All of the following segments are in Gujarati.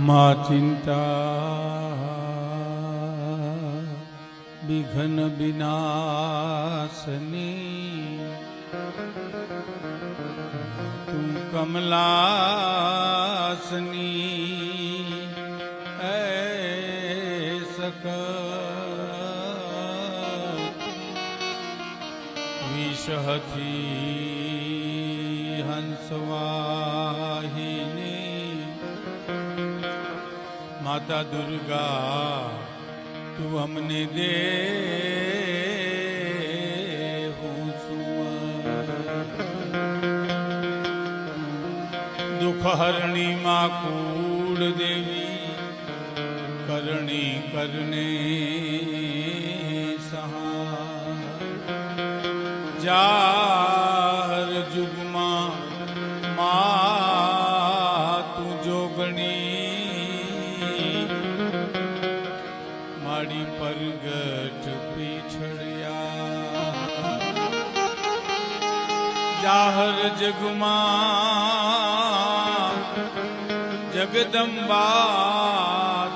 મા ચિંતા વિઘ્ન વિનાશની તું કમલાસની એ સકત વિષહથી હંસવાહિની માતા દુર્ગા તું અમને દે હું દુઃખહરણી માં કુળ દેવી કરણી કરને સહા જાહર જુગમાં મા તું જોગણી માડી પરગટ પીછળ્યા જાહર જગમાં જગદંબા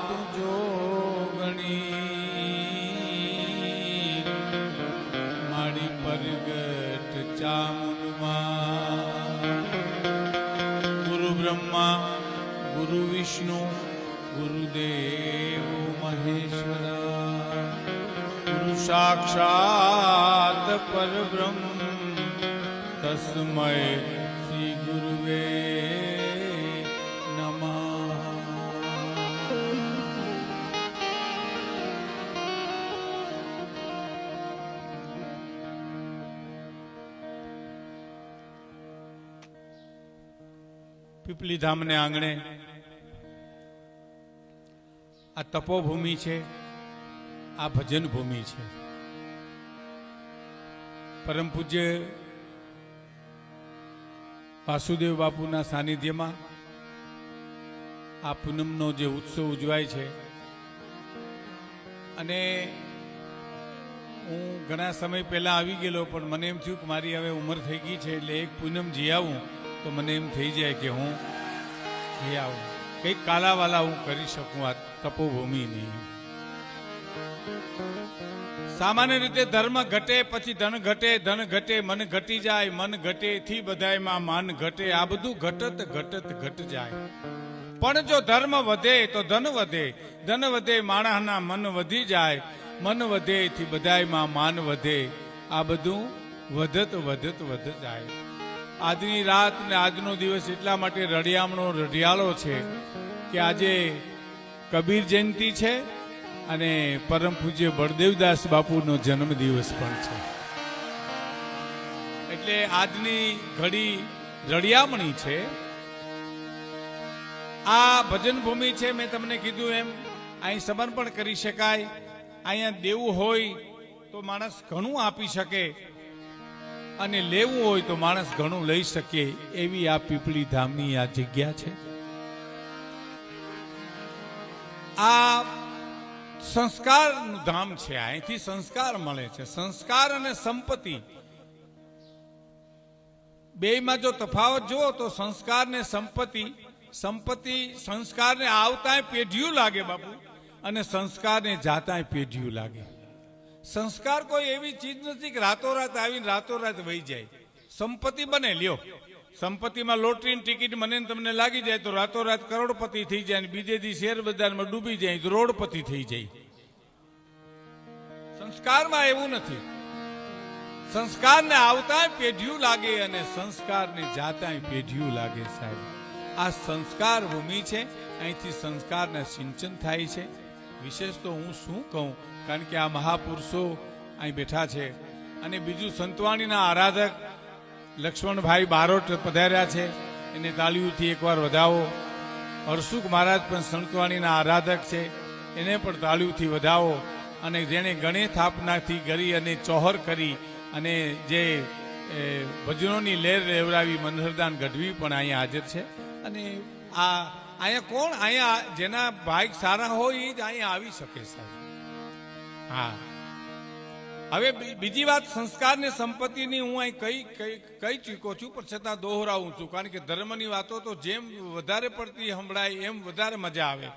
તું જોગણી માડી પરગટ ચામુંડમાં ગુરુ બ્રહ્મા ગુરુ વિષ્ણુ ગુરુદેવ મહેશ્વરા ગુરુ સાક્ષાત પરબ્રહ્મ તસ્મૈ શ્રી ગુરુવે નમઃ. પીપલી ધામને આંગણે આ તપોભૂમિ છે, આ ભજન ભૂમિ છે. પરમ પૂજ્ય વાસુદેવ બાપુના સાનિધ્યમાં આ પૂનમનો જે ઉત્સવ ઉજવાય છે અને હું ઘણા સમય પહેલા આવી ગયેલો, પણ મને એમ થયું કે મારી હવે ઉંમર થઈ ગઈ છે એટલે એક પૂનમ જી આવું તો મને એમ થઈ જાય કે હું જઈ આવું, કંઈક કાલાવાલા હું કરી શકું આ તપોભૂમિની. સામાન્ય રીતે ધર્મ ઘટે પછી ધન ઘટે, ધન ઘટે મન ઘટી જાય, મન ઘટે થી બધાયમાં માન ઘટે. આ બધું ઘટત ઘટત ઘટ જાય. પણ જો ધર્મ વધે તો ધન વધે, ધન વધે માણસના મન વધી જાય, મન વધે થી બધાયમાં માન વધે. આ બધું વધત વધત વધ જાય. આજની રાત ને આજનો દિવસ એટલા માટે રળિયામણો રઢિયાળો છે કે આજે કબીર જયંતિ છે અને પરમ પૂજ્ય બળદેવદાસ બાપુનો જન્મ દિવસ પણ છે. એટલે આજની ઘડી રળિયામણી છે. આ ભજન ભૂમિ છે. મેં તમને કીધું એમ અહીં સમર્પણ કરી શકાય. અહીંયા દેવું હોય તો માણસ ઘણું આપી શકે અને લેવું હોય તો માણસ ઘણું લઈ શકે, એવી આ પીપળી ધામની આ જગ્યા છે. આ સંસ્કારનું ધામ છે. અહીંથી સંસ્કાર મળે છે. સંસ્કાર અને સંપત્તિ બેયમાં જો તફાવત જુઓ તો સંસ્કાર ને સંપત્તિ, સંસ્કારને આવતાંય પેઢીયું લાગે બાપુ અને સંસ્કારને જાતાંય પેઢીયું લાગે. સંસ્કાર કોઈ એવી ચીજ નથી કે રાતોરાત આવીને રાતોરાત વહી જાય. સંપત્તિ બને લ્યો, સંપત્તિમાં લોટરીની ટિકિટ મને તમને લાગી જાય તો રાતોરાત કરોડપતિ થઈ જાય, બીજે દી શેર બજારમાં ડૂબી જાય તો રોડપતિ થઈ જાય. સંસ્કારમાં એવું નથી. સંસ્કારને આવતાંય પેઢીયું લાગે અને સંસ્કારને જાતાંય પેઢીયું લાગે. સાહેબ, આ સંસ્કાર ભૂમિ છે. અહીંથી સંસ્કારના સિંચન થાય છે. વિશેષ તો હું શું કહું, કારણ કે આ મહાપુરુષો અહીં બેઠા છે અને બીજું સંતવાણીના આરાધક લક્ષ્મણભાઈ બારોટ પધાર્યા છે, એને તાળીઓથી એકવાર વધાવો. હરસુખ મહારાજ પણ સંતવાણીના આરાધક છે, એને પણ તાળીઓથી વધાવો. અને જેણે ગણે સ્થાપનાથી કરી અને ચોહર કરી અને જે ભજનોની લહેર લેવડાવી મનહરદાન ગઢવી પણ અહીંયા હાજર છે. અને આ અહીંયા કોણ, અહીંયા જેના ભાગ સારા હોય એ જ અહીંયા આવી શકે સાહેબ. હા, હવે બીજી વાત સંસ્કાર ને સંપત્તિની હું અહીં કઈ ચૂક્યો છું, પણ છતાં દોહરાવું છું, કારણ કે ધર્મની વાતો તો જેમ વધારે પડતી સંભળાય એમ વધારે મજા આવે.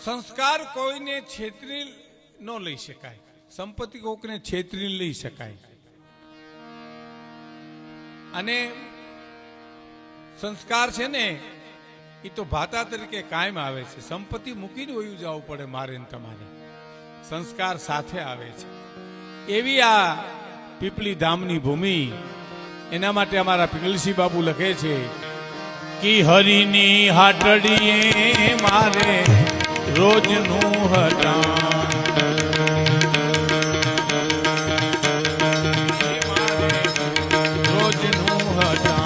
સંસ્કાર કોઈને છેતરી ન લઈ શકાય, સંપત્તિ કોઈને છેતરી લઈ શકાય. અને સંસ્કાર છે ને એ તો ભાતા તરીકે કાયમ આવે છે. સંપત્તિ મૂકીને વયું જવું પડે મારે ને તમારે, સંસ્કાર સાથે આવે છે. એવી આ પીપળી ધામની ભૂમિ, એના માટે અમારા પિંગલસિંહ બાપુ લખે છે કે હરિની હાટડીએ મારે રોજનું હટાણ, રોજનું હટાણ.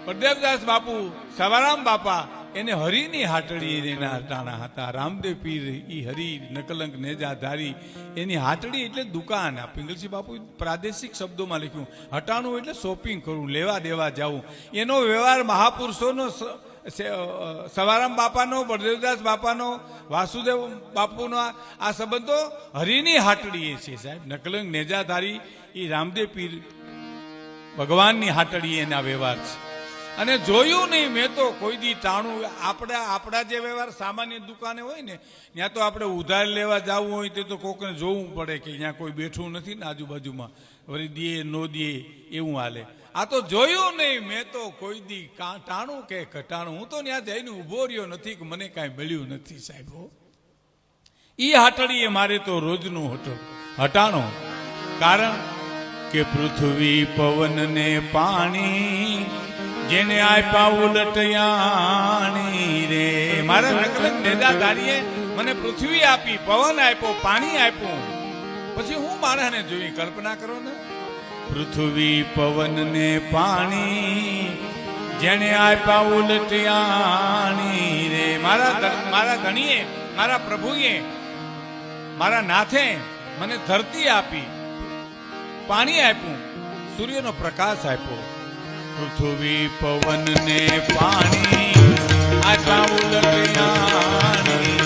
બળદેવદાસ બાપુ, સવારામ બાપા એને હરિની હાટડી એના ટાણા હતા. રામદેવ પીર ઈ હરિ નકલંક નેજાધારી, એની હાટડી એટલે દુકાન. પિંગલસિંહ બાપુ પ્રાદેશિક શબ્દોમાં લખ્યું. હટાણું એટલે શોપિંગ કરવું, લેવા દેવા જવું. એનો વ્યવહાર મહાપુરુષોનો, સવારામ બાપાનો, બળદેવદાસ બાપાનો, વાસુદેવ બાપુનો આ સંબંધો હરિની હાટડી છે સાહેબ. નકલંક નેજાધારી એ રામદેવ પીર ભગવાનની હાટડી એના વ્યવહાર છે. અને જોયું નહીં મેં તો કોઈ દી ટાણું. આપણા જે વ્યવહાર સામાન્ય દુકાને હોય ને, ત્યાં તો આપણે ઉધાર લેવા જવું હોય તો કોકને જોવું પડે કે ત્યાં કોઈ બેઠું નથી ને આજુબાજુમાં, વળી દે નો દે એવું હાલે. આ તો જોયું નહીં મેં તો કોઈ દી ટાણું કે ઘટાણું. હું તો ત્યાં જઈને ઉભો રહ્યો નથી કે મને કાંઈ મળ્યું નથી સાહેબ. ઈ હાટડીએ મારે તો રોજનું હટાણું. કારણ કે પૃથ્વી પવન ને પાણી જેને આપ્યા ઉલટયાણી રે. મારા નકલંક નેજાધારીએ મને પૃથ્વી આપી, પવન આપ્યો, પાણી આપ્યું, પછી હું માણસને જોઈ. કલ્પના કરો ને, પૃથ્વી પવન ને પાણી જેને આપ્યા ઉલટયાણી રે. મારા ધણીએ, મારા પ્રભુએ, મારા નાથે મને ધરતી આપી, પાણી આપ્યું, સૂર્યનો પ્રકાશ આપ્યો. પૃથ્વી પવન ને પાણી આપ્યા ઉલટયાણી.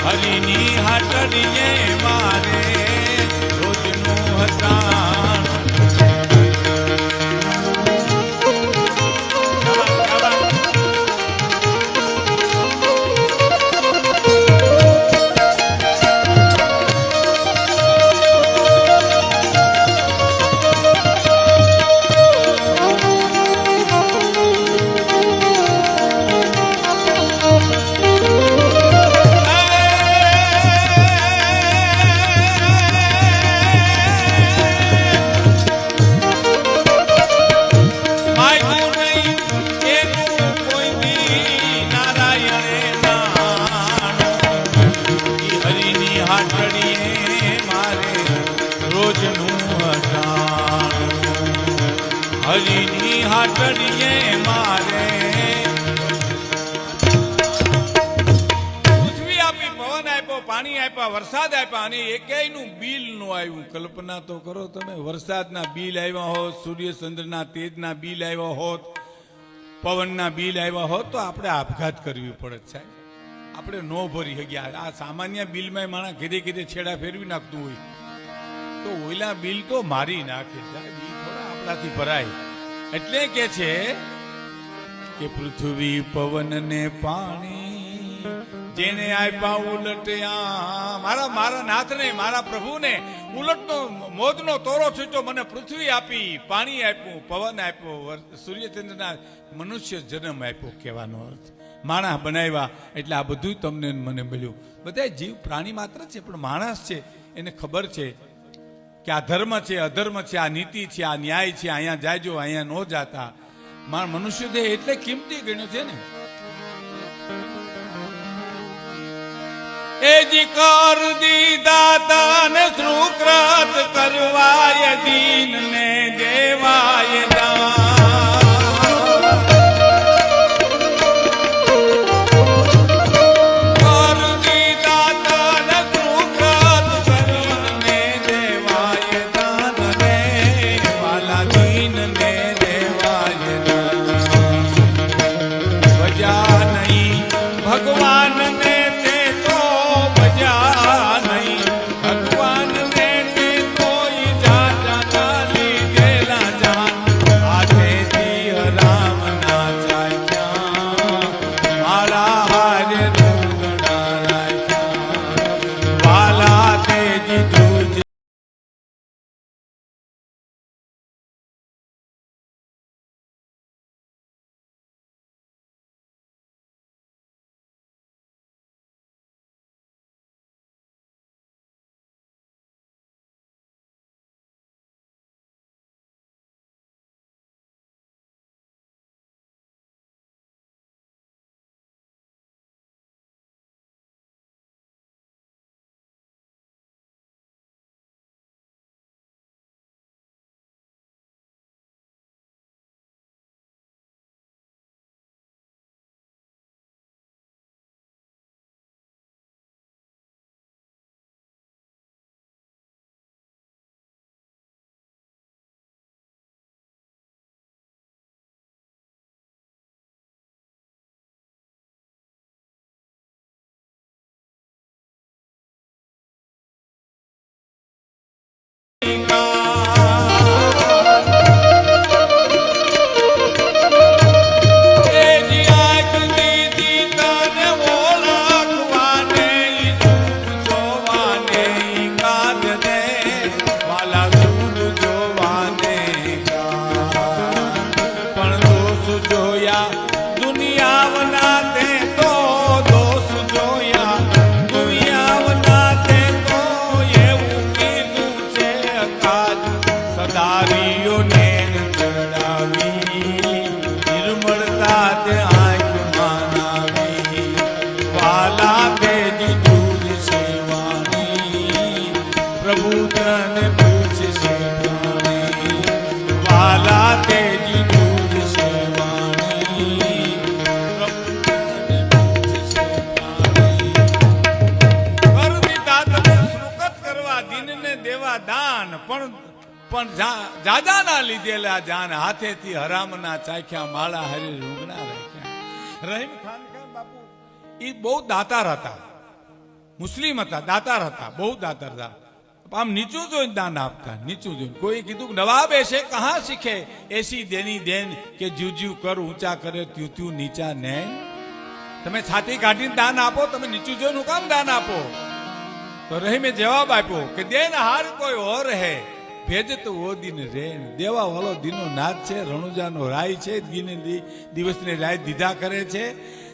હરિની હાટડીએ મારે રોજનું હટાણ. આંગળીએ મારે પાણી આપ્યા, વરસાદ આપ્યા અને એકેયનું બિલ નો આવ્યું. કલ્પના તો કરો તમે, વરસાદના બિલ આવ્યા હોત, સૂર્યચંદ્રના તેજના બિલ આવ્યા હોત, પવનના બિલ આવ્યા હોત તો આપણે આપઘાત કરવી પડે સાહેબ. આપણે નો ભરી શક્યા. આ સામાન્ય બિલમાં માણસ ઘેરે ઘેરે છેડા ફેરવી નાખતું હોય તો ઓલા બિલ તો મારી નાખે સાહેબ. એ થોડા આપણાથી ભરાય. એટલે કે છે કે પૃથ્વી પવન ને પાણી જેને આપ્યા ઉલટ્યા. મારા નાથને, મારા પ્રભુને ઉલટનો મોજનો તોરો છૂટ્યો. મને પૃથ્વી આપી, પાણી આપ્યું, પવન આપ્યો, સૂર્યચંદ્રના મનુષ્ય જન્મ આપ્યો. કહેવાનો અર્થ માણસ બનાવ્યા એટલે આ બધું તમને મને મળ્યું. બધા જીવ પ્રાણી માત્ર છે પણ માણસ છે એને ખબર છે કે આ ધર્મ છે, અધર્મ છે, આ નીતિ છે, આ ન્યાય છે, અહીંયા જાજો, અહીંયા ન જાતા. મનુષ્ય દેહ એટલે કિંમતી ગણ્યો છે ને. એજી કર દીધા તને સુકૃત કરવાય દીન ને દેવાય જાજાના લીધેલા જાન હાથેથી હરામના ચાખ્યા માળા હરી રૂંગણા રાખ્યા. રહીમ ખાન બાપુ એ બહુ દાતાર હતા, મુસ્લિમ હતા, દાતાર હતા, બહુ દાતાર હતા. આમ નીચું જોઈને દાન આપતા, નીચું જોઈને. કોઈ કીધું નવાબ એસે કહા શીખે એસી દેની દેન કે જ્યુ કર ઊંચા કરે ત્યુ ત્યુ નીચા નૈન. તમે છાતી કાઢીને દાન આપો, તમે નીચું જોઈને હું કામ દાન આપો? તો રહીમે જવાબ આપ્યો કે દેન હાર કોઈ ઓર હે ભેજત ઓ દિન રેન. દેવા વાળો દિનો નાદ છે, રણુજાનો રાય છે, દિવસને રાય દીધા કરે છે.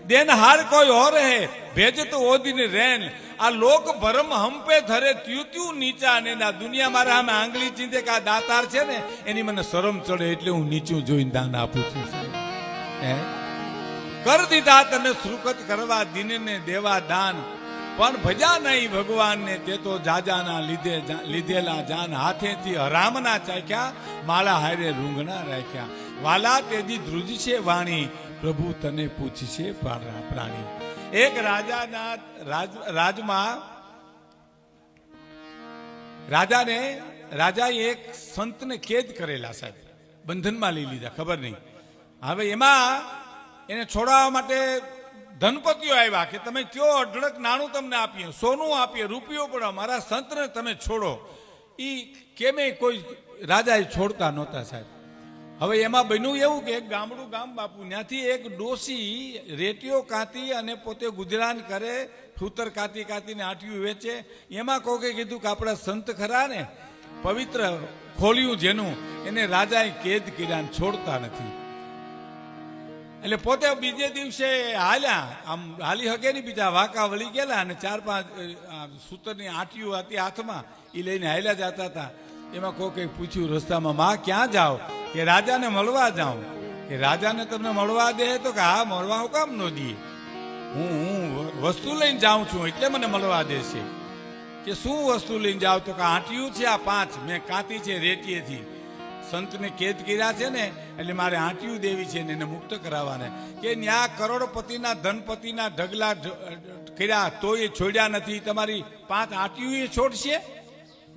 દેન હાર કોઈ ઓર હે ભેજત ઓ દિન રેન. આ લોક ભરમ હંપે ધરે ત્યુ ત્યુ નીચા ને. ના દુનિયા મારે આમે આંગળી ચીંધે કે આ દાતાર છે ને એની મને શરમ ચડે એટલે હું નીચું જોઈને દાન આપું છું. કર દીધા તને શ્રુકત કરવા દિન ને દેવા દાન. પણ ભજા નહીં ભગવાનને તે તો જાજાના લીધેલા જાન હાથેથી હરામના ચાખ્યા માળા હારે રૂંગણા રાખ્યા. વાલા તેજી ધ્રુજ છે વાણી, પ્રભુ તને પૂછશે પ્રાણી. એક રાજાના રાજમાં રાજાએ એક સંતને કેદ કરેલા, સાહેબ બંધનમાં લઈ લીધા, ખબર નહીં. હવે એમાં એને છોડાવવા માટે ધનપતિઓ આવ્યા કે તમે કયો અઢળક નાણું તમને આપીએ, સોનું આપીએ, રૂપિયો પણ અમારા સંતને તમે છોડો. એ કેમે કોઈ રાજાએ છોડતા નહોતા, સાહેબ. હવે એમાં બન્યું એવું કે એક ગામડું ગામ બાપુ, ત્યાંથી એક ડોસી રેટીઓ કાંતી અને પોતે ગુજરાન કરે, ફૂતર કાતીને આટિયું વેચે. એમાં કોકે કીધું કે આપણા સંત ખરા ને, પવિત્ર ખોલ્યું જેનું, એને રાજાએ કેદ કર્યા, છોડતા નથી. એટલે પોતે બીજે દિવસે હાલ્યા, આમ હાલી હકે નહીં, બીજા વાંકા વળી ગયેલા અને 4-5 સૂતરની આંટીઓ હતી હાથમાં, એ લઈને હાલ્યા જતા હતા. એમાં કોકે પૂછ્યું રસ્તામાં, માં ક્યાં જાઓ? કે રાજાને મળવા જાઉં. કે રાજાને તમને મળવા દે? તો કે હા, મળવા હું કામ ન દે, હું વસ્તુ લઈને જાઉં છું એટલે મને મળવા દેશે. કે શું વસ્તુ લઈને જાવ? તો કે આંટીયું છે આ 5 મેં કાંતી છે રેટીએથી, સંતને કેદ કર્યા છે ને એટલે મારે આંટીયું દેવી છે ને એને મુક્ત કરાવવાને. કે ન્યા કરોડપતિના ધનપતિના ઢગલા કર્યા તોય છોડ્યા નથી, તમારી 5 આંટીયું એ છોડશે?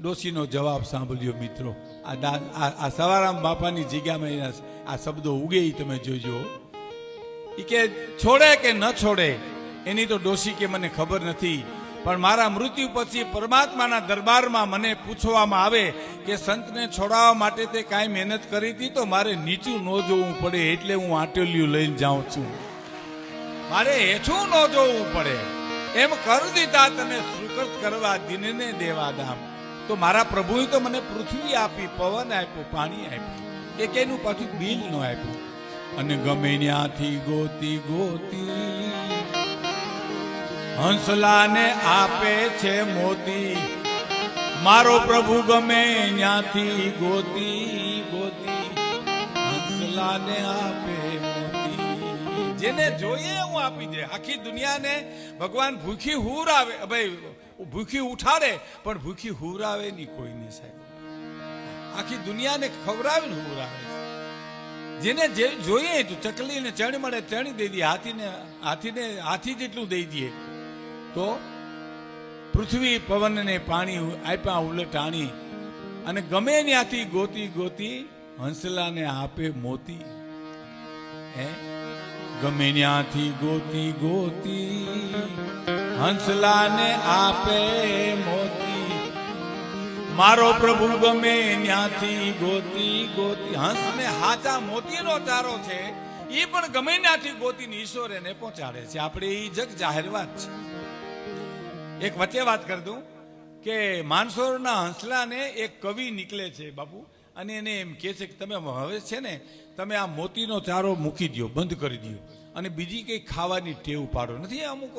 ડોશીનો જવાબ સાંભળ્યો મિત્રો. આ સવારામ બાપાની જગ્યામાં આ શબ્દો ઉગે તમે જોજો. એ કે છોડે કે ન છોડે એની તો ડોશી કે મને ખબર નથી, પણ મારા મૃત્યુ પછી પરમાત્માના દરબારમાં મને પૂછવામાં આવે કે સંતને છોડાવવા માટે તે કાંઈ મહેનત કરી હતી તો મારે નીચું ન જોવું પડે એટલે હું આંટલિયું લઈને જાઉં છું, મારે હેઠું ન જોવું પડે. એમ કર દીધા તને સુકૃત કરવા દિનને દેવા દામ. તો મારા પ્રભુએ તો મને પૃથ્વી આપી, પવન આપ્યો, પાણી આપ્યું, એક એનું પાછું બિલ ન આપ્યું. અને ગમે ત્યાંથી ગોતી ગોતી હંસલાને આપે છે મોતી, મારો પ્રભુ ગમે ત્યાંથી ગોતી ગોતી હંસલાને આપે મોતી. જેને જોઈએ હું આપી દે. આખી દુનિયાને ભગવાન ભૂખી હુર આવે, ભાઈ ભૂખી ઉઠાડે પણ ભૂખી હુરાવે નહીં કોઈને, સાહેબ. આખી દુનિયાને ખવડાવીને હુરાવે છે. જેને જે જોઈએ ચકલીને ચણી મળે ચણી દઈ દે, હાથી જેટલું દઈ દે. તો પૃથ્વી પવનને પાણી આપ્યા ઉલટાણી, અને ગમે ત્યાંથી ગોતી ગોતી હંસલાને આપે મોતી. હે ગમે ત્યાંથી ગોતી ગોતી હંસલાને આપે મોતી, મારો પ્રભુ ગમે ત્યાંથી ગોતી ગોતી. હંસને હાચા મોતીનો ચારો છે, એ પણ ગમે ત્યાંથી ગોતીને ઈશ્વર એને પહોંચાડે છે. આપણે એ જગ જાહેર વાત છે. એક વચ્ચે વાત કરી દઉં કે માનસરોવરના હંસલાને એક કવિ નીકળે છે બાપુ, અને એને એમ કહે છે કે તમે હવે છે ને તમે આ મોતીનો ચારો મૂકી દો, બંધ કરી દો, અને બીજી કંઈ ખાવાની ટેવ પાડો. નથી અમુક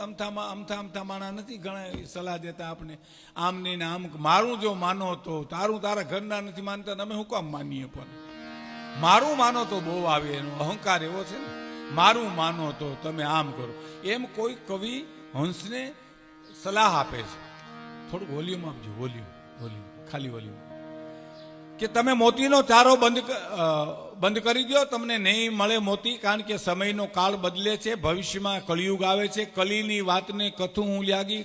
અમથા માણા નથી ઘણા સલાહ દેતા આપણે, આમ નહીં ને આમ, મારું જો માનો તો તારું, તારા ઘરના નથી માનતા અમે શું કામ માનીએ? પણ મારું માનો તો બહુ આવે, એનો અહંકાર એવો છે ને, મારું માનો તો તમે આમ કરો. એમ કોઈ કવિ હંસને સલાહ આપે છે. થોડુંક વોલ્યુમ આપજો, વોલ્યુમ ખાલી વોલ્યુમ. કે તમે મોતીનો ચારો બંધ કરી દો, તમને નહીં મળે મોતી, કારણ કે સમયનો કાળ બદલે છે, ભવિષ્યમાં કલિયુગ આવે છે. કલીની વાતને કથું હું લાગી,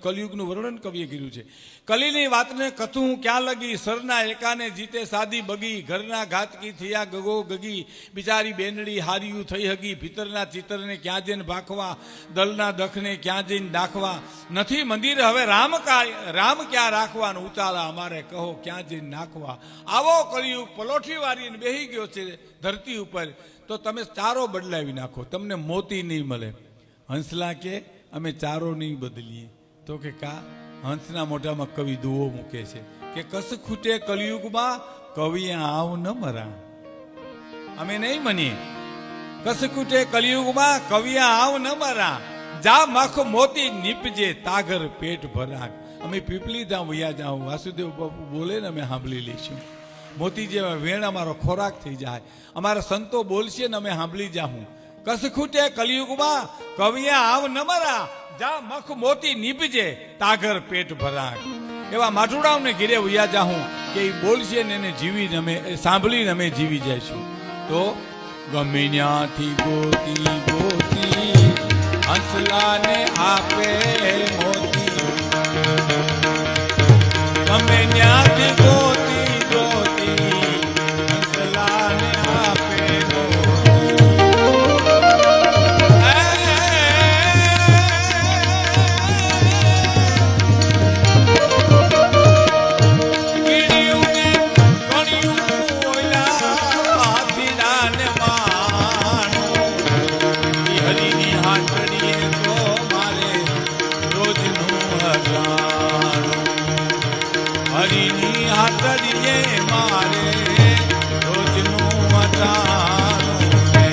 કલિયુગનું વર્ણન કવિએ કર્યું છે. કલીની વાતને કથું હું ક્યાં લગી, સરના એકાને જીતે સાદી બગી, ઘરના ઘાતકી થયા ગગો ગગી, બિચારી બેનડી હાર્યું થઈ હગી, ભીતરના ચિત્રને ક્યાં જઈને ભાખવા, દલના દખને ક્યાં જઈને દાખવા, નથી મંદિર હવે રામ ક્યાં રાખવાનું, ઉતાળા અમારે કહો ક્યાં જઈને નાખવા. આવો કલિયુગ પલોઠી વારીને બેહી ગયો છે ધરતી ઉપર, તો તમે ચારો બદલાવી નાખો, તમને મોતી નહીં મળે. હંસલા કે અમે ચારો નહીં બદલીએ. તો કે કા? હંસના મોઢામાં કવિ દુઓ મૂકે છે કે કસ ખૂટે કલિયુગમાં કવિ આવ ન મરા. અમે નહીં મનીએ. કસ ખૂટે કલિયુગમાં કવિ આવ ન મરા, જા માખો મોતી નીપજે તાગર પેટ ભરાક. અમે પીપલી જાઉં વયા જાઉં, વાસુદેવ બાપુ બોલે ને અમે સાંભળી લઈશું. મોતી જેવા વેણ અમારો ખોરાક થઈ જાય, અમારા સંતો બોલશે ને અમે સાંભળી જાઉં. કસ ખૂટે કલિયુગમાં કવિયા આવ ન મરા, જા મખ મોતી નીપજે તાગર પેટ ભરાક. એવા માઠુડાઓને ઘેરે વયા જાઉં કે એ બોલશે ને એને જીવીને અમે સાંભળીને અમે જીવી જઈશું. તો ગમે ત્યાંથી ગોતી ગોતી હંસલાને આપે મોતી, ગમે ત્યાંથી ગોતી ગોતી હંસલાને આપે હરિની હાથડીએ મારે રોજનું મજાનું છે.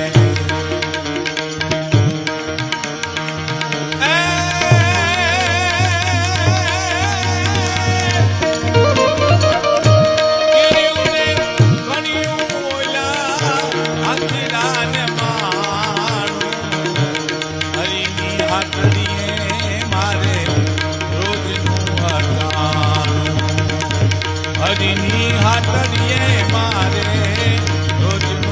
હરિની હાથડીએ મારે રોજનું મજાનું, હરિની હાથડીએ મારે રોજનું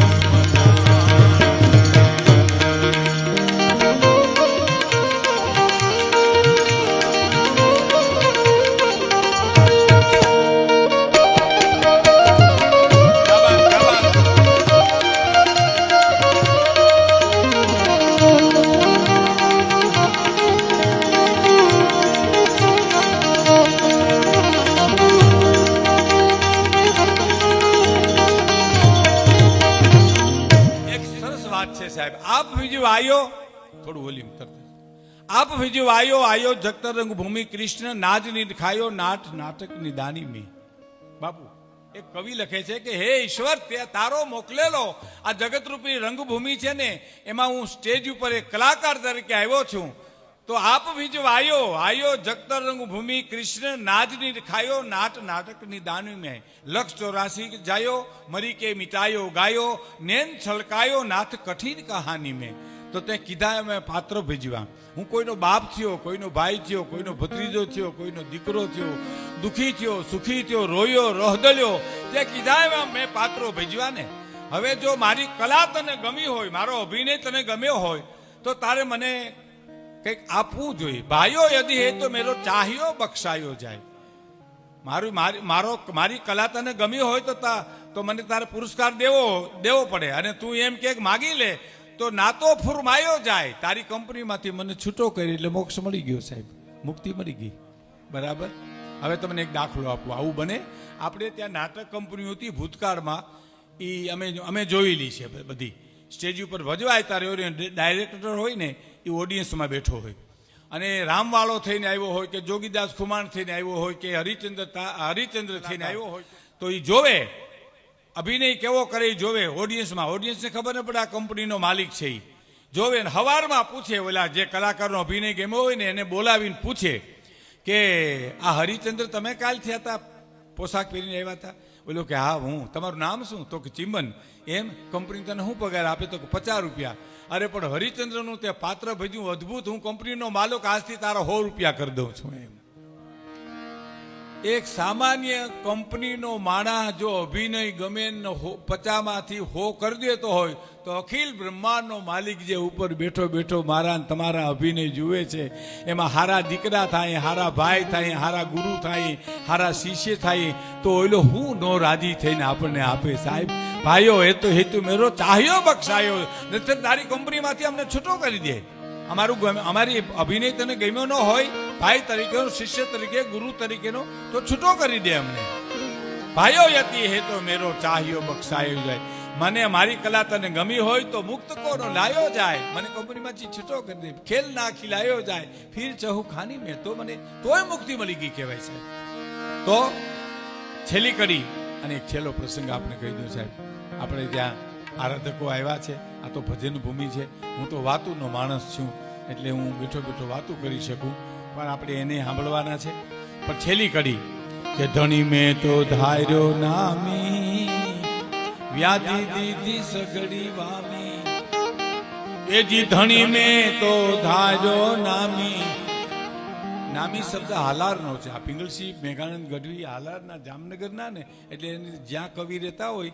સાહેબ. આપ બીજું આયો થોડું વોલ્યુમ કરતા. આપ બીજું આયો જગતર રંગ ભૂમિ કૃષ્ણ નાજ નિખાયો નાટ નાટકની દાની મે. બાપુ એક કવિ લખે છે કે હે ઈશ્વર તે તારો મોકલેલો આ જગતરૂપી રંગભૂમિ છે ને એમાં હું સ્ટેજ ઉપર એક કલાકાર તરીકે આવ્યો છું. તો આપ બીજું આયો જગતર રંગ ભૂમિ કૃષ્ણ નાજ નિખાયો નાટ નાટકની દાની મે. લક્ષ 84 જાયો મરી કે મિટાયો ગાયો નેન છલકાયો નાથ કઠિન કહાની મેં. તો તે કીધા મેં પાત્ર ભજવા. હું કોઈનો બાપ થયો, કોઈનો ભાઈ થયો, કોઈનો ભત્રીજો થયો, કોઈનો દીકરો થયો, દુખી થયો, સુખી થયો, રોયો, રોહદલ્યો, તે કીધા મેં પાત્રો ભજવા ને. હવે જો મારી કલા તને ગમી હોય, મારો અભિનય તને ગમ્યો હોય તો તારે મને કંઈક આપવું જોઈએ. ભાઈઓ યદી હે તો મેરો ચાહ્યો બક્ષાયો જાય. મારી કલા તને ગમી હોય તો મને તારે પુરસ્કાર દેવો પડે. અને તું એમ કે માગી લે તો નાતો ફુરમાયો જાય. તારી કંપનીમાંથી મને છૂટો કરી એટલે મોક્ષ મળી ગયો સાહેબ, મુક્તિ મળી ગઈ. બરાબર. હવે તમને એક દાખલો આપું. આવું બને. આપણે ત્યાં નાટક કંપનીઓ હતી ભૂતકાળમાં, એ અમે જોયેલી છે બધી. સ્ટેજ ઉપર ભજવાય ત્યારે ડાયરેક્ટર હોય ને એ ઓડિયન્સમાં બેઠો હોય અને રામવાળો થઈને આવ્યો હોય કે જોગીદાસ ખુમાણ થઈને આવ્યો હોય કે હરિચંદ્ર થઈને આવ્યો હોય તો એ જોવે અભિનય કેવો કરે એ જોવે. ઓડિયન્સને ખબર ન પડે આ કંપનીનો માલિક છે. એ જોવે ને હવારમાં પૂછે, ઓલા જે કલાકારનો અભિનય ગમ્યો હોય ને એને બોલાવીને પૂછે કે આ હરિચંદ્ર તમે કાલ થયા હતા, પોશાક પહેરીને આવ્યા હતા? બોલો કે હા હું. તમારું નામ શું? તો કે ચિમન. એમ? કંપની તને શું પગાર આપે? તો કે 50 રૂપિયા. અરે પણ હરિચંદ્રનું તે પાત્ર ભજ્યું અદભુત, હું કંપનીનો માલિક, આજથી તારા 100 રૂપિયા કરી દઉં છું. એમ એક સામાન્ય કંપનીનો માણસ જો અભિનય ગમે 50માંથી 100 કરી દેતો હોય તો અખિલ બ્રહ્માંડનો માલિક જે ઉપર બેઠો બેઠો મારા તમારા અભિનય જુએ છે એમાં હારા દીકરા થાય, હારા ભાઈ થાય, હારા ગુરુ થાય, હારા શિષ્ય થાય તો ઓલો હું નો રાજી થઈને આપણને આપે. સાહેબ ભાઈઓ હેતુ મેરો ચાહ્યો બક્ષાયો. નહીતર તારી કંપનીમાંથી અમને છૂટો કરી દે. અમારી અભિનય તને ગમ્યો ન હોય ભાઈ તરીકેનો, શિષ્ય તરીકે, ગુરુ તરીકેનો, તો છૂટો કરી દે અમને. ભાઈઓ યતિ હે તો મેરો ચાહ્યો બક્ષાયો જાય. મને મારી કલા તને ગમી હોય તો મુક્ત કોનો લાયો જાય. મને કંપનીમાંથી છૂટો કરી દે. ખેલ ના ખિલાયો જાય ફિર ચહુ ખાની મેં. તો મને તોય મુક્તિ મળી ગઈ કહેવાય સાહેબ. તો છેલ્લી કડી અને એક છેલ્લો પ્રસંગ આપણે કહી દઉં સાહેબ. આપણે ત્યાં આરાધકો આવ્યા છે. આ તો ભજન ભૂમિ છે. હું તો વાતુનો માણસ છું એટલે હું બેઠો બેઠો વાતું કરી શકું, પણ આપણે એને સાંભળવાના છે. પણ છેલ્લી કડી કે ધણી મેં તો ધાર્યો નામી વ્યાધિ દીધી સગડી વામી. એ જી ધણી મેં તો ધાર્યો નામી નામી શબ્દ હાલારનો છે. આ પિંગળસિંહ મેઘાનંદ ગઢવી હાલારના જામનગરના ને એટલે જ્યાં કવિ રહેતા હોય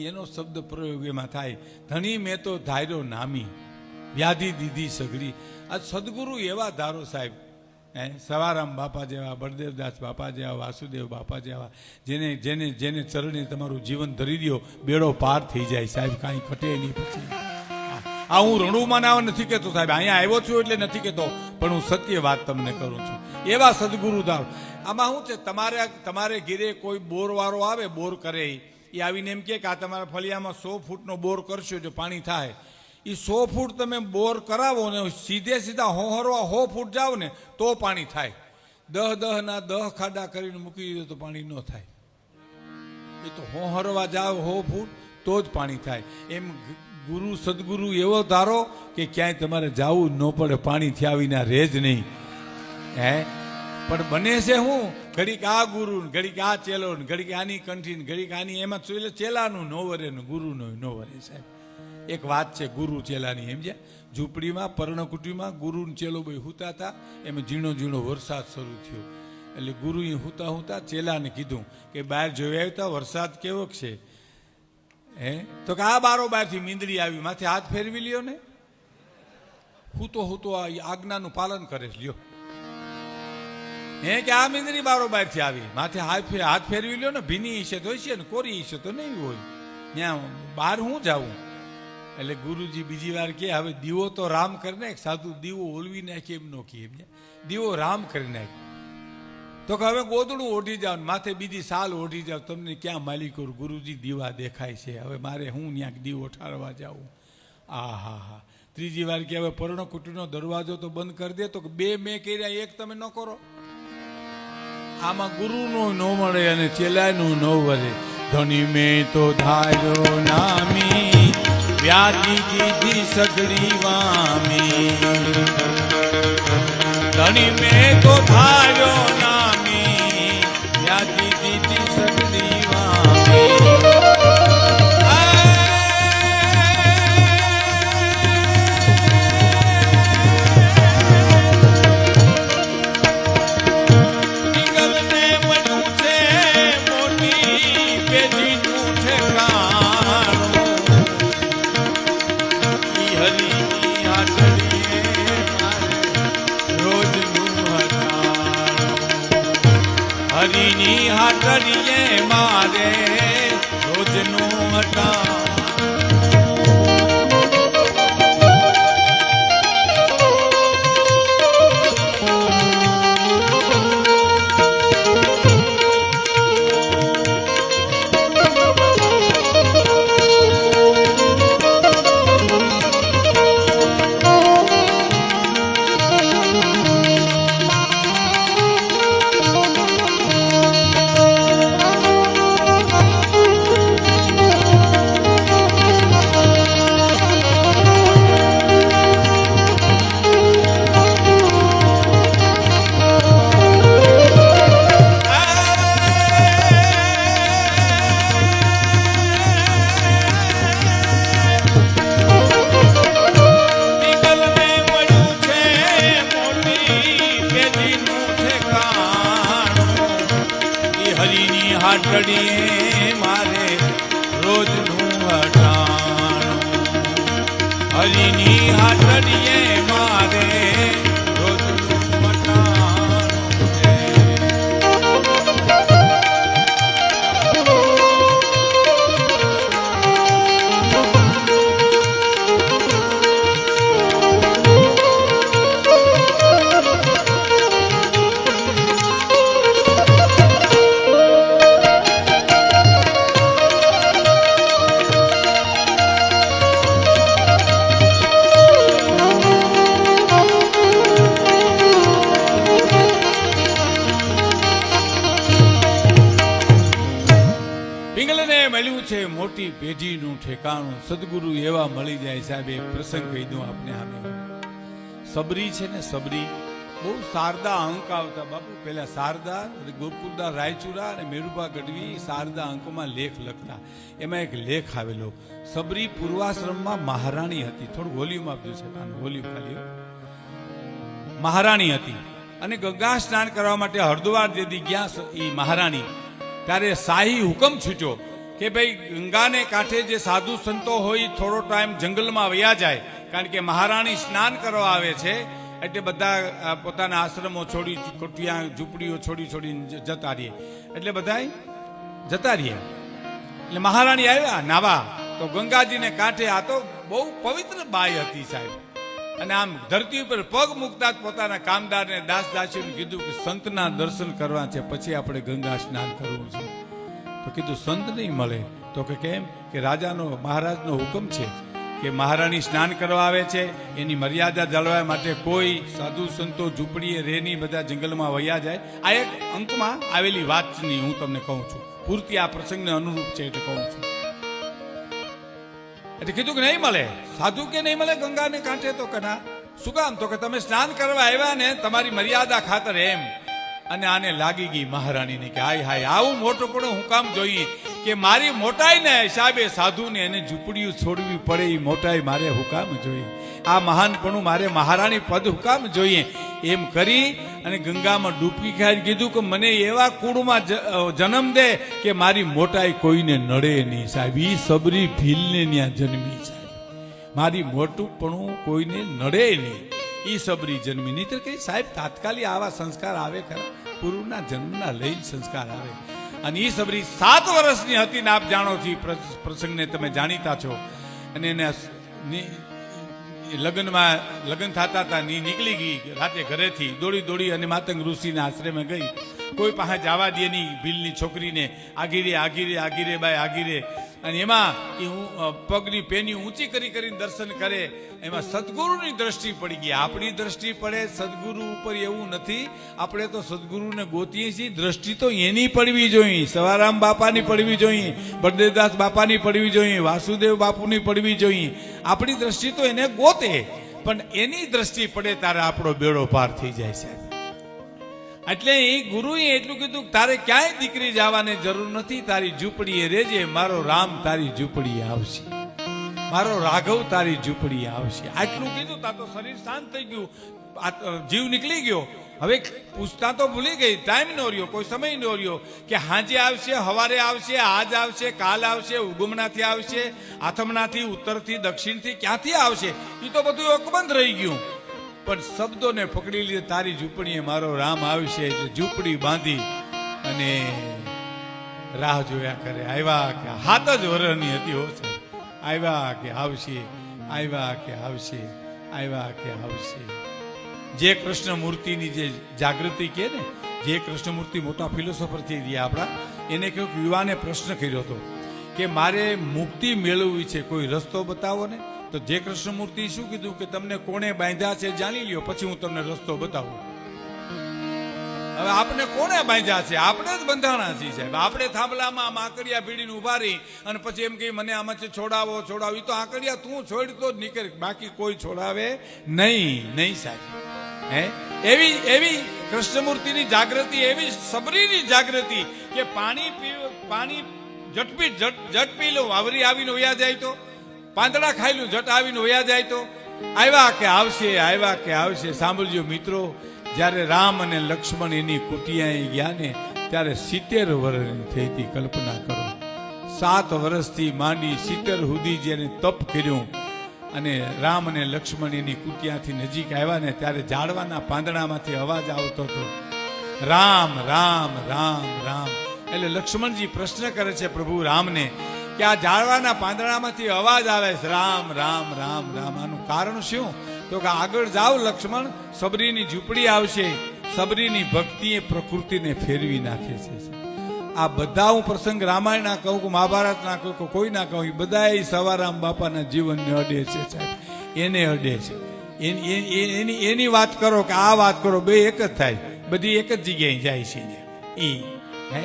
એનો શબ્દ પ્રયોગ એમાં થાય. ધણી મેં તો ધાર્યો નામી, વ્યાધિ દીધી સઘળી. આ સદગુરુ એવા ધારો સાહેબ, સવારામ બાપા જેવા, બળદેવદાસ બાપા જેવા, વાસુદેવ બાપા જેવા, જેને જેને જેને ચરણે તમારું જીવન ધરી દો, બેડો પાર થઈ જાય સાહેબ, કાંઈ ઘટે નહીં પછી. આ હું રણુમાં ના નથી કહેતો સાહેબ, અહીંયા આવ્યો છું એટલે નથી કહેતો, પણ હું સત્ય વાત તમને કરું છું. એવા સદગુરુ ધારો. આમાં શું છે, તમારે ઘેરે કોઈ બોર વાળો આવે, બોર કરે, એ આવીને એમ કે આ તમારા ફળિયામાં 100 ફૂટનો બોર કરશો જો પાણી થાય. એ 100 ફૂટ તમે બોર કરાવો ને સીધા હોહરવા 100 ફૂટ જાઓ ને તો પાણી થાય. 10 ખાડા કરીને મૂકી દીધો તો પાણી ન થાય. એ તો હોહરવા જાઓ 100 ફૂટ તો જ પાણી થાય. એમ ગુરુ સદગુરુ એવો ધારો કે ક્યાંય તમારે જવું ન પડે, પાણી થયા વિના રહે જ નહીં. પણ બને છે હું, ઘડીક આ ગુરુ, ઘડીક આ ચેલો, ઘડીક આની કંઠી, ઘડીક આની, એમાં ચેલાનું નો વરે ને ગુરુનું નો વરે સાહેબ. એક વાત છે ગુરુ ચેલાની, સમજ્યા? ઝૂંપડીમાં પર્ણકુટીમાં ગુરુ ચેલો ભાઈ હુતા હતા, એમાં ઝીણો ઝીણો વરસાદ શરૂ થયો. એટલે ગુરુએ હુતા ચેલાને કીધું કે બહાર જોઈ આવતા વરસાદ કેવો છે? તો કે આ બારોબારથી મીંદડી આવી, માથે હાથ ફેરવી લ્યો ને. હુતો આ આજ્ઞાનું પાલન કરે લ્યો. કે આ મીંદડી બારોબારથી આવી, માથે હાથ ફેરવી લ્યો ને. ભીની ઈશે તો હશે ને, કોરી ઈશે તો નહીં હોય, ત્યાં બહાર હું જાઉં. એટલે ગુરુજી બીજી વાર કે હવે દીવો તો રામ કરી નાખ. સાધુ દીવો ઓલવી નાખે એમ નો કહે, દીવો રામ કરી નાખ. તો કે હવે ગોદડું ઓઢી જાવ, માથે બીજી સાલ ઓઢી જાવ, તમને ક્યાં માલિકો ગુરુજી દીવા દેખાય છે, હવે મારે હું ત્યાં દીવો ઠારવા જાઉં. હા. ત્રીજી વાર કે હવે પર્ણકુટીનો દરવાજો તો બંધ કરી દે. તો કે 2 મેં કર્યા, 1 તમે ન કરો. આમાં ગુરુનું ન મળે અને ચેલાનું ન વરે. ધણી મેં તો ધાર્યો નામી, વ્યાધિ દીધી સઘળી વામી. ધણી મેં તો ધાર્યો નામી, વ્યાધિ દીધી સઘળી વામી. હરિની હાટડીએ મારે રોજનું હટા. હાટડીએ મારે રોજનું હટાણું. હરિની હાટડીએ મારે રોજનું હટાણું. મળ્યું છે મોટી પેઢીનું ઠેકાણું. સદગુરુ એવા મળી જાય સાહેબ. એક પ્રસંગ કહી દઉં આપને. આમે સબરી છે ને, સબરી બહુ શારદા અંક આવતા બાપુ. પેલા શારદા, ગોકુલદાસ રાયચુરા અને મેરુભા ગઢવી શારદા અંકોમાં લેખ લખતા. એમાં એક લેખ આવેલો, સબરી પૂર્વાશ્રમમાં મહારાણી હતી. થોડું વોલ્યુમ આપજો છે, વોલ્યુમ ખાલી. મહારાણી હતી અને ગંગા સ્નાન કરવા માટે હરદ્વાર જેથી ગયા એ મહારાણી, ત્યારે શાહી હુકમ છૂટ્યો કે ભાઈ ગંગાને કાંઠે જે સાધુ સંતો હોય થોડો ટાઈમ જંગલમાં વયા જાય, કારણ કે મહારાણી સ્નાન કરવા આવે છે એટલે બધા પોતાના આશ્રમો છોડી, કોઠિયા ઝૂંપડીઓ છોડીને જતા રહીએ, એટલે બધા જતા રહ્યા. એટલે મહારાણી આવ્યા નાવા, તો ગંગાજીને કાંઠે, આ તો બહુ પવિત્ર બાઈ હતી સાહેબ, અને આમ ધરતી ઉપર પગ મૂકતા જ પોતાના કામદારને દાસ દાસીઓને કીધું કે સંતના દર્શન કરવા છે, પછી આપણે ગંગા સ્નાન કરવું છે. તો કીધું સંત નહીં મળે. તો કે કેમ? કે રાજાનો મહારાજનો હુકમ છે કે મહારાણી સ્નાન કરવા આવે છે, એની મર્યાદા જાળવવા માટે કોઈ સાધુ સંતો ઝૂંપડીએ રેની બધા જંગલમાં વયા જાય. આ એક અંકમાં આવેલી વાતની હું તમને કહું છું, પૂરતી આ પ્રસંગને અનુરૂપ છે એટલે કહું છું. એટલે કીધું કે નહીં મળે, સાધુ કે નહીં મળે ગંગાને કાંઠે. તો કના શું કામ? તો કે તમે સ્નાન કરવા આવ્યા ને તમારી મર્યાદા ખાતર એમ. અને આને લાગી ગઈ મહારાણીને કે હાય હાય, આવું મોટું પણ હું કામ જોઈએ કે મારી મોટાઈને હિસાબે સાધુને એને ઝૂંપડીઓ છોડવી પડે, એ મોટાઈ મારે હુકામ જોઈએ, આ મહાનપણું મારે મહારાણી પદ હુકામ જોઈએ. એમ કરી અને ગંગામાં ડૂબકી ખાઈને કીધું કે મને એવા કુળમાં જન્મ દે કે મારી મોટાઈ કોઈને નડે નહીં સાહેબ. ઈ સબરી ભીલને ત્યાં જન્મી સાહેબ, મારી મોટુંપણું કોઈને નડે નહીં, ઈ સબરી જન્મી. નહીં તો કઈ સાહેબ તાત્કાલિક આવા સંસ્કાર આવે ખરા, પૂર્વના જન્મના લઈ સંસ્કાર આવે. અને ઈ સબરી 7 વર્ષની હતી ને આપ જાણો છો, પ્રસંગને તમે જાણીતા છો. અને એને લગ્ન થતા હતા, નીકળી ગઈ રાતે ઘરેથી દોડી અને માતંગ ઋષિના આશ્રમે ગઈ. કોઈ પાસે જવા દે નહીં ભીલની છોકરીને, આગીરે બાય આગીરે. અને એમાં એ પગની પેની ઊંચી કરીને દર્શન કરે. એમાં સદગુરુની દ્રષ્ટિ પડી ગઈ. આપણી દ્રષ્ટિ પડે સદગુરુ ઉપર એવું નથી, આપણે તો સદગુરુને ગોતીએ છીએ. દ્રષ્ટિ તો એની પડવી જોઈએ, સવારામ બાપાની પડવી જોઈએ, બળદેવદાસ બાપાની પડવી જોઈએ, વાસુદેવ બાપુની પડવી જોઈએ. આપણી દ્રષ્ટિ તો એને ગોતે, પણ એની દ્રષ્ટિ પડે ત્યારે આપણો બેડો પાર થઈ જાય સાહેબ. એટલે એ ગુરુએ એટલું કીધું તારે ક્યાંય દીકરી જવાની જરૂર નથી, તારી ઝૂંપડીએ રહેજે, મારો રામ તારી ઝૂંપડીએ આવશે, મારો રાઘવ તારી ઝૂંપડીએ આવશે. આટલું કીધું તા તો શરીર શાંત થઈ ગયું, જીવ નીકળી ગયો. હવે પૂછતા તો ભૂલી ગઈ, ટાઈમ નો રહ્યો, કોઈ સમય નો રહ્યો કે હાજે આવશે, હવારે આવશે, આજ આવશે, કાલ આવશે, ઉગમનાથી આવશે, આથમનાથી, ઉત્તરથી, દક્ષિણથી, ક્યાંથી આવશે, એ તો બધું અકબંધ રહી ગયું. પણ શબ્દોને પકડી લીધે તારી ઝૂંપડીએ મારો રામ આવશે. એટલે ઝૂંપડી બાંધી અને રાહ જોયા કરે. આવ્યા કે 7 જ વર્ષની હતી હો સાહેબ, આવ્યા કે આવશે, આવ્યા કે આવશે, આવ્યા કે આવશે. જે કૃષ્ણ મૂર્તિની જે જાગૃતિ કે ને, જે કૃષ્ણ મૂર્તિ મોટા ફિલોસોફર થઈ ગયા આપણા, એને કહ્યું કે યુવાને પ્રશ્ન કર્યો હતો કે મારે મુક્તિ મેળવવી છે, કોઈ રસ્તો બતાવો ને. તો જે કૃષ્ણમૂર્તિ શું કીધું કે તમને કોણે બાંધ્યા છે જાણી લ્યો, પછી હું તમને રસ્તો બતાવું. હવે આપણે કોણે બાંધ્યા છે? આપણે જ બંધાણા છીએ સાહેબ. આપણે થાંભલામાં આકડિયા ભીડીને ઉભા રહી અને પછી એમ કહી મને આમાંથી છોડાવો. એ તો આકડિયા તું છોડ તો જ નીકળે, બાકી કોઈ છોડાવે નહીં સાહેબ. હે એવી કૃષ્ણમૂર્તિની જાગૃતિ, એવી સબરીની જાગૃતિ કે પાણી જટ પી લો, આવરી આવીને વયા જાય તો, પાંદડા ખાઈ લું જટ આવીને વયા જાય તો, આવ્યા કે આવશે, આવ્યા કે આવશે. સાંભળજો મિત્રો, જ્યારે રામ અને લક્ષ્મણ એની કુટિયાએ ગયા ને ત્યારે 70 વર્ષની થઈ હતી. કલ્પના કરો, 7 વર્ષથી માંડી 70 સુધી જેને તપ કર્યું. અને રામ અને લક્ષ્મણ એની કુટિયાથી નજીક આવ્યા ને ત્યારે ઝાડવાના પાંદડામાંથી અવાજ આવતો હતો, રામ રામ રામ રામ. એટલે લક્ષ્મણજી પ્રશ્ન કરે છે પ્રભુ રામને કે આ ઝાડવાના પાંદડામાંથી અવાજ આવે છે રામ રામ રામ રામ, આનું કારણ શું? તો કે આગળ જાઓ લક્ષ્મણ, સબરીની ઝૂંપડી આવશે. સબરીની ભક્તિ એ પ્રકૃતિને ફેરવી નાખે છે. આ બધા હું પ્રસંગ રામાયણના કહું કે મહાભારતના કહું કે કોઈ ના કહું, બધા સવારામ બાપાના જીવનને અડે છે સાહેબ, એને અડે છે. એની વાત કરો કે આ વાત કરો, બે એક જ થાય, બધી એક જ જગ્યાએ જાય છે. હે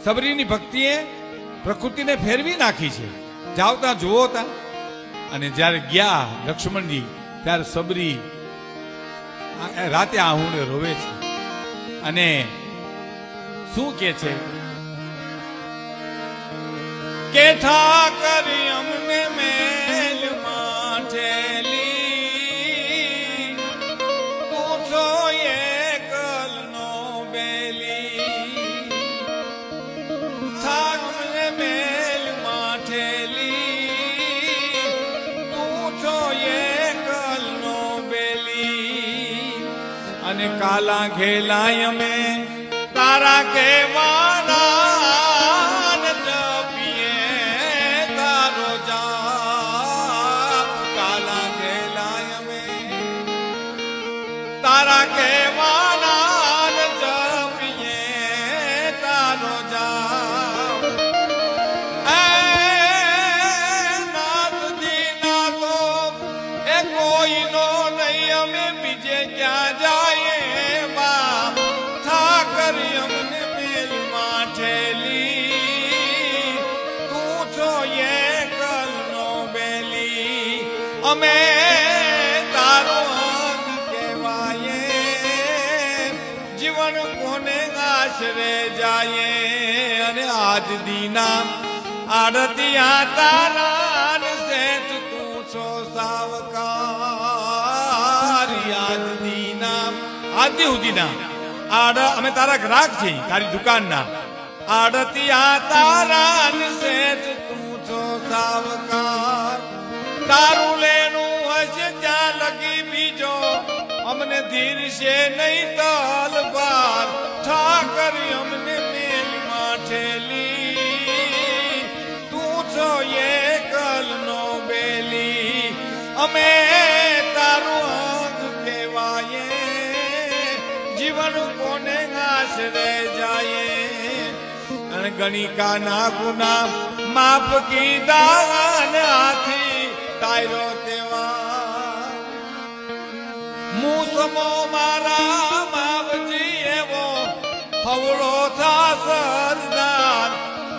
સબરીની ભક્તિએ પ્રકૃતિને ફેરવી નાખી છે. જાઓ ત્યાં જુઓ તા. અને જ્યારે ગયા લક્ષ્મણજી ત્યારે સબરી રાતે આહુડે રોવે છે અને શું કે છે કે ઠાકરી અમને મેલ માઠેલી તું છો અને કાલા ઘેલાય અમે તારા કહેવાના ને જપીએ તારો જાપ કાલા ઘેલાય અમે તારા કહેવાના ને જપીએ તારો જાપ નાથજી ના તો એ કોઈનો નહીં અમે બીજે ક્યાં જાય બાપ ઠાકરી અમને મેલમાં ઠેલી તું છો એકલનો બેલી અમે તારો અંગ કહેવાય જીવન કોને આશરે જાય અને આજ દીના આડતિયા તારા ને સેત તું છો સાવકાર આજ દીના આદિ ઉદીના આડ અમે તારા ગ્રાહક છીએ તારી દુકાનના આડતિયા તારા ને સેત તું છો સાવકાર તારું લેનું હશે ત્યાં લગી બીજો અમને ધીરશે નહીં તલવાર ઠાકરી અમને મેલમાં ઠેલી તું છો એકલનો બેલી અમે તારું અંગ કહેવાય જીવન કોને આશરે જાય અને ગણિકા ના ગુના માફ કીધા અને હાથી તાયરો તેવા મૂસમો મારા માવજી એવો હવળો થા સરદાર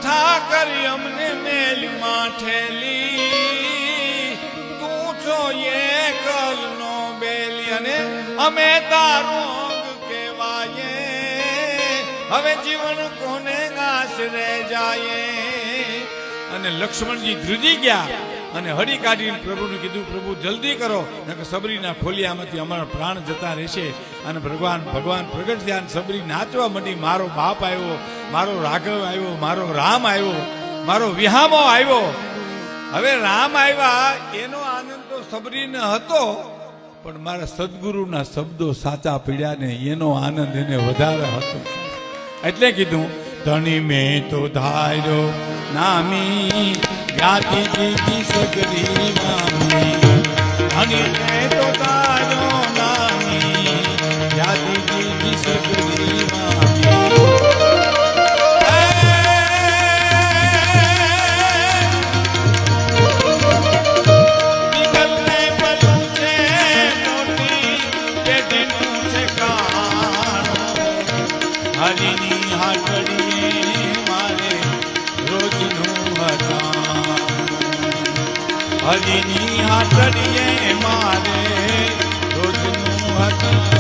ઠાકરી અમને મેલમાં ઠેલી તું છો એકલનો બેલી અને અમે તારું અંગ કહેવાય હવે જીવન કોને આશરે જાય અને લક્ષ્મણજી ધ્રુજી ગયા અને હળી કાઢીને પ્રભુને કીધું પ્રભુ જલ્દી કરો નકર સબરીના ખોલિયામાંથી અમારા પ્રાણ જતા રહેશે અને ભગવાન પ્રગટ થયા અને સબરી નાચવા માંડી મારો બાપ આવ્યો મારો રાઘવ આવ્યો મારો રામ આવ્યો મારો વિહામો આવ્યો હવે રામ આવ્યા એનો આનંદ તો સબરીને હતો પણ મારા સદગુરુના શબ્દો સાચા પીડ્યા ને એનો આનંદ એને વધારે હતો એટલે કીધું ધણી મેં તો ધાર્યો નામી જ્ઞાતિ જીતી સગરી મામી ધણી મેં તો ધાર્યો નામી જ્ઞાતિ જીતી સગરી મામી હરિની હાટડીએ મારે રોજનું હતા હરિની હાટડીએ મારે રોજનું હતા